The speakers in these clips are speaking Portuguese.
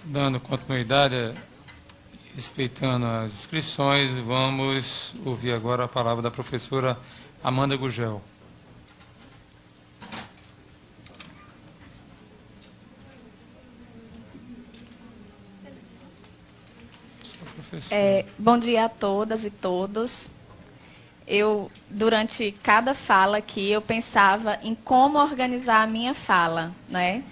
Dando continuidade, respeitando as inscrições, vamos ouvir agora a palavra da professora Amanda Gugel. Bom dia a todas e todos. Durante cada fala aqui, eu pensava em como organizar a minha fala, né?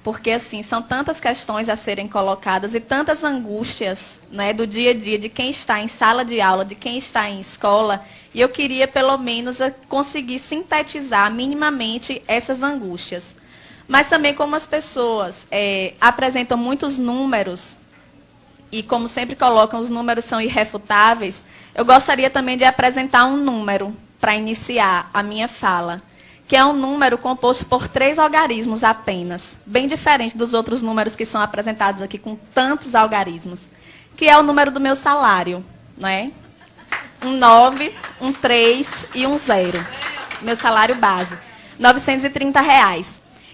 Porque, assim, são tantas questões a serem colocadas e tantas angústias, né, do dia a dia, de quem está em sala de aula, de quem está em escola, e eu queria, pelo menos, conseguir sintetizar minimamente essas angústias. Mas também, como as pessoas apresentam muitos números, e como sempre colocam, os números são irrefutáveis, eu gostaria também de apresentar um número para iniciar a minha fala, que é um número composto por 3 algarismos apenas, bem diferente dos outros números que são apresentados aqui com tantos algarismos, que é o número do meu salário, né? Um 9, um 3 e um 0. Meu salário base, R$ 930.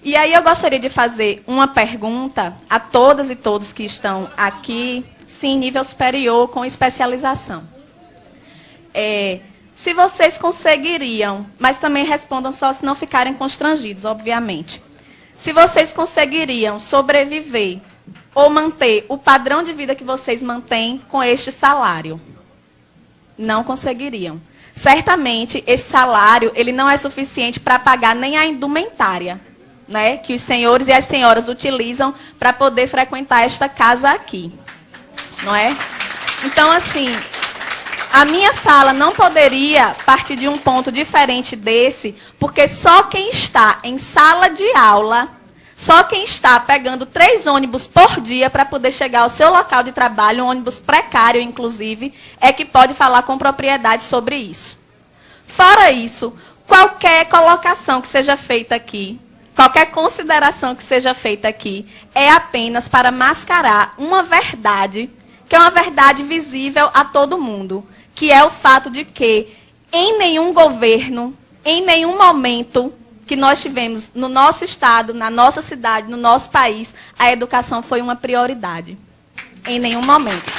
E aí eu gostaria de fazer uma pergunta a todas e todos que estão aqui, sim, nível superior, com especialização. Se vocês conseguiriam, mas também respondam só se não ficarem constrangidos, obviamente. Se vocês conseguiriam sobreviver ou manter o padrão de vida que vocês mantêm com este salário? Não conseguiriam. Certamente, esse salário ele não é suficiente para pagar nem a indumentária, né, que os senhores e as senhoras utilizam para poder frequentar esta casa aqui. Não é? Então, assim, a minha fala não poderia partir de um ponto diferente desse, porque só quem está em sala de aula, só quem está pegando 3 ônibus por dia para poder chegar ao seu local de trabalho, um ônibus precário, inclusive, é que pode falar com propriedade sobre isso. Fora isso, qualquer colocação que seja feita aqui, qualquer consideração que seja feita aqui, é apenas para mascarar uma verdade, que é uma verdade visível a todo mundo, que é o fato de que, em nenhum governo, em nenhum momento que nós tivemos no nosso estado, na nossa cidade, no nosso país, a educação foi uma prioridade. Em nenhum momento.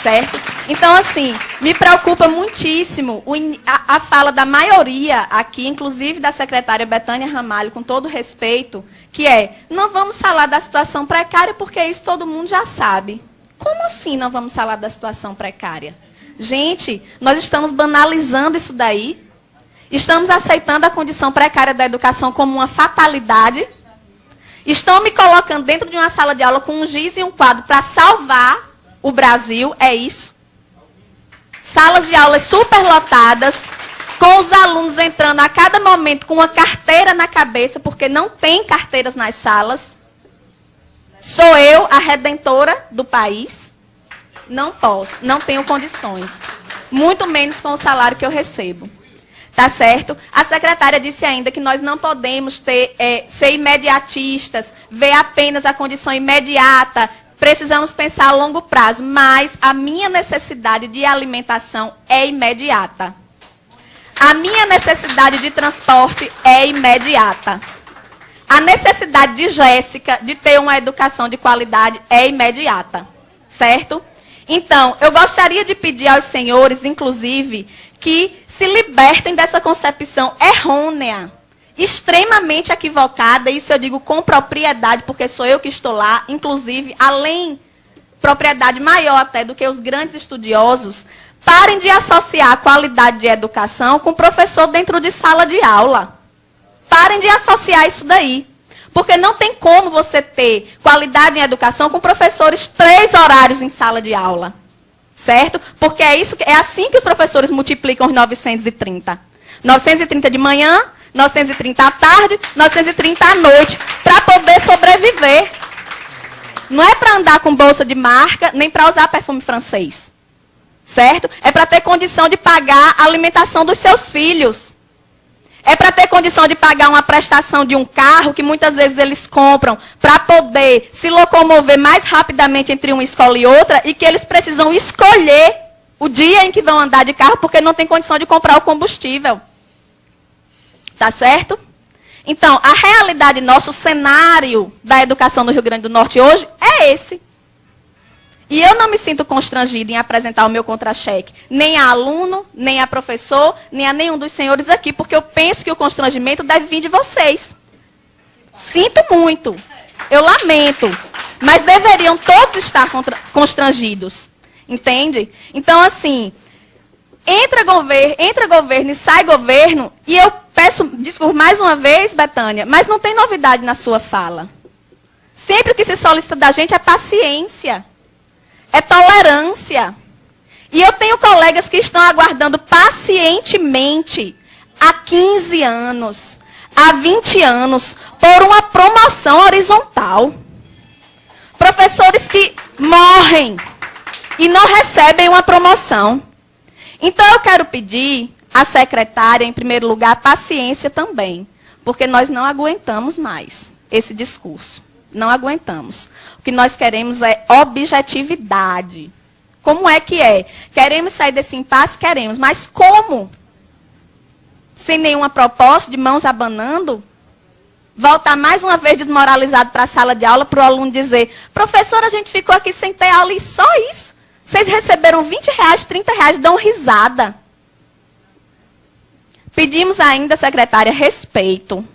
Certo? Então, assim, me preocupa muitíssimo a fala da maioria aqui, inclusive da secretária Betânia Ramalho, com todo respeito, que é, não vamos falar da situação precária porque isso todo mundo já sabe. Como assim não vamos falar da situação precária? Gente, nós estamos banalizando isso daí. Estamos aceitando a condição precária da educação como uma fatalidade. Estão me colocando dentro de uma sala de aula com um giz e um quadro para salvar o Brasil. É isso. Salas de aulas superlotadas, com os alunos entrando a cada momento com uma carteira na cabeça, porque não tem carteiras nas salas. Sou eu a redentora do país? Não posso, não tenho condições. Muito menos com o salário que eu recebo. Tá certo? A secretária disse ainda que nós não podemos ser imediatistas, ver apenas a condição imediata. Precisamos pensar a longo prazo, mas a minha necessidade de alimentação é imediata. A minha necessidade de transporte é imediata. A necessidade de Jéssica de ter uma educação de qualidade é imediata, certo? Então, eu gostaria de pedir aos senhores, inclusive, que se libertem dessa concepção errônea, extremamente equivocada, isso eu digo com propriedade, porque sou eu que estou lá, inclusive, além, propriedade maior até do que os grandes estudiosos, parem de associar a qualidade de educação com professor dentro de sala de aula. Parem de associar isso daí. Porque não tem como você ter qualidade em educação com professores 3 horários em sala de aula. Certo? Porque é assim que os professores multiplicam os 930. 930 de manhã, 930 à tarde, 930 à noite, para poder sobreviver. Não é para andar com bolsa de marca, nem para usar perfume francês. Certo? É para ter condição de pagar a alimentação dos seus filhos. É para ter condição de pagar uma prestação de um carro que muitas vezes eles compram para poder se locomover mais rapidamente entre uma escola e outra e que eles precisam escolher o dia em que vão andar de carro porque não tem condição de comprar o combustível. Tá certo? Então, a realidade nossa, o cenário da educação no Rio Grande do Norte hoje é esse. E eu não me sinto constrangida em apresentar o meu contra-cheque, nem a aluno, nem a professor, nem a nenhum dos senhores aqui, porque eu penso que o constrangimento deve vir de vocês. Sinto muito, eu lamento, mas deveriam todos estar constrangidos, entende? Então, assim, entra governo e sai governo, e eu peço desculpa mais uma vez, Betânia, mas não tem novidade na sua fala. Sempre o que se solicita da gente é paciência. É tolerância. E eu tenho colegas que estão aguardando pacientemente há 15 anos, há 20 anos, por uma promoção horizontal. Professores que morrem e não recebem uma promoção. Então eu quero pedir à secretária, em primeiro lugar, paciência também, porque nós não aguentamos mais esse discurso. Não aguentamos. O que nós queremos é objetividade. Como é que é? Queremos sair desse impasse? Queremos. Mas como? Sem nenhuma proposta, de mãos abanando? Voltar mais uma vez desmoralizado para a sala de aula, para o aluno dizer, professor, a gente ficou aqui sem ter aula e só isso. Vocês receberam R$20, R$30, dão risada. Pedimos ainda, secretária, respeito.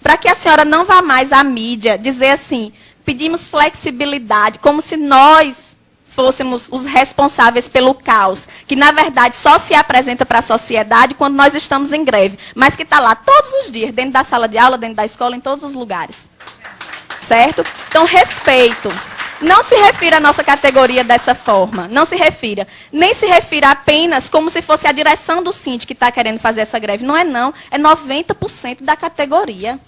Para que a senhora não vá mais à mídia dizer assim, pedimos flexibilidade, como se nós fôssemos os responsáveis pelo caos, que na verdade só se apresenta para a sociedade quando nós estamos em greve, mas que está lá todos os dias, dentro da sala de aula, dentro da escola, em todos os lugares. Certo? Então, respeito. Não se refira à nossa categoria dessa forma, não se refira. Nem se refira apenas como se fosse a direção do Síndico que está querendo fazer essa greve. Não é não, é 90% da categoria.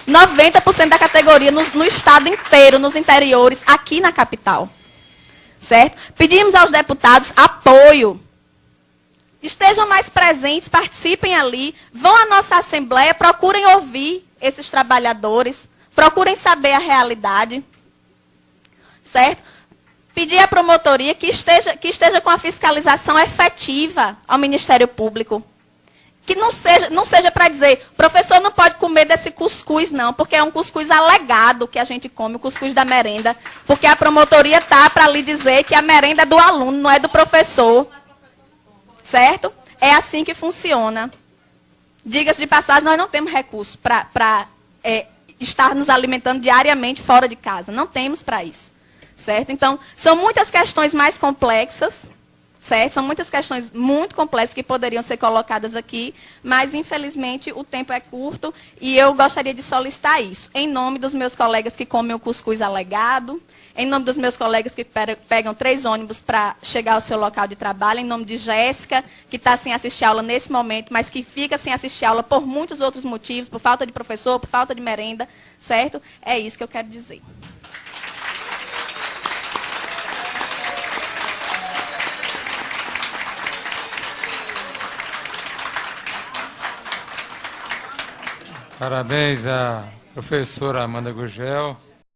90% da categoria no estado inteiro, nos interiores, aqui na capital. Certo? Pedimos aos deputados apoio. Estejam mais presentes, participem ali, vão à nossa assembleia, procurem ouvir esses trabalhadores, procurem saber a realidade. Certo? Pedir à promotoria que esteja com a fiscalização efetiva ao Ministério Público. Que não seja para dizer, professor não pode comer desse cuscuz não, porque é um cuscuz alegado que a gente come, o cuscuz da merenda. Porque a promotoria está para lhe dizer que a merenda é do aluno, não é do professor. Certo? É assim que funciona. Diga-se de passagem, nós não temos recursos para estar nos alimentando diariamente fora de casa. Não temos para isso. Certo? Então, são muitas questões mais complexas, certo? São muitas questões muito complexas que poderiam ser colocadas aqui, mas, infelizmente, o tempo é curto e eu gostaria de solicitar isso. Em nome dos meus colegas que comem o cuscuz alegado, em nome dos meus colegas que pegam 3 ônibus para chegar ao seu local de trabalho, em nome de Jéssica, que está sem assistir aula nesse momento, mas que fica sem assistir aula por muitos outros motivos, por falta de professor, por falta de merenda, certo? É isso que eu quero dizer. Parabéns à professora Amanda Gurgel.